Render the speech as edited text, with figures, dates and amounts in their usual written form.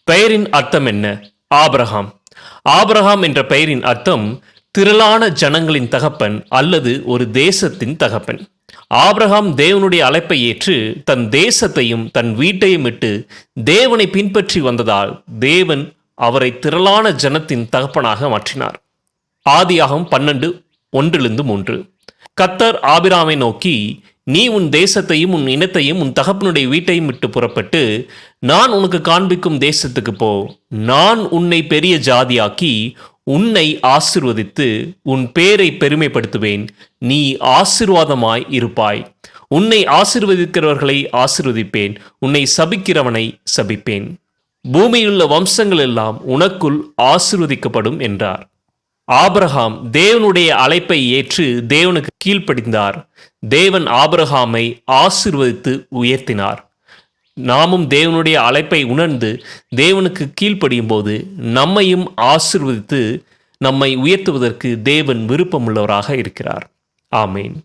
பெயரின் அர்த்தம் என்ன? ஆபிரகாம். ஆபிரகாம் என்ற பெயரின் அர்த்தம் திரளான ஜனங்களின் தகப்பன் அல்லது ஒரு தேசத்தின் தகப்பன். ஆபிரகாம் தேவனுடைய அழைப்பை ஏற்று தன் தேசத்தையும் தன் வீட்டையும் விட்டு தேவனை பின்பற்றி வந்ததால் தேவன் அவரை திரளான ஜனத்தின் தகப்பனாக மாற்றினார். ஆதியாகமம் 12:1-3. கர்த்தர் ஆபிராமை நோக்கி, நீ உன் தேசத்தையும் உன் இனத்தையும் உன் தகப்பனுடைய வீட்டையும் விட்டு புறப்பட்டு நான் உனக்கு காண்பிக்கும் தேசத்துக்கு போ. நான் உன்னை பெரிய ஜாதியாக்கி உன்னை ஆசீர்வதித்து உன் பேரை பெருமைப்படுத்துவேன். நீ ஆசீர்வாதமாய் இருப்பாய். உன்னை ஆசீர்வதிக்கிறவர்களை ஆசீர்வதிப்பேன், உன்னை சபிக்கிறவனை சபிப்பேன். பூமியிலுள்ள வம்சங்கள் எல்லாம் உனக்குள் ஆசீர்வதிக்கப்படும் என்றார். ஆபிரகாம் தேவனுடைய அழைப்பை ஏற்று தேவனுக்கு கீழ்ப்படிந்தார். தேவன் ஆபிரகாமை ஆசீர்வதித்து உயர்த்தினார். நாமும் தேவனுடைய அழைப்பை உணர்ந்து தேவனுக்கு கீழ்ப்படியும் போது நம்மையும் ஆசீர்வதித்து நம்மை உயர்த்துவதற்கு தேவன் விருப்பமுள்ளவராக இருக்கிறார். ஆமேன்.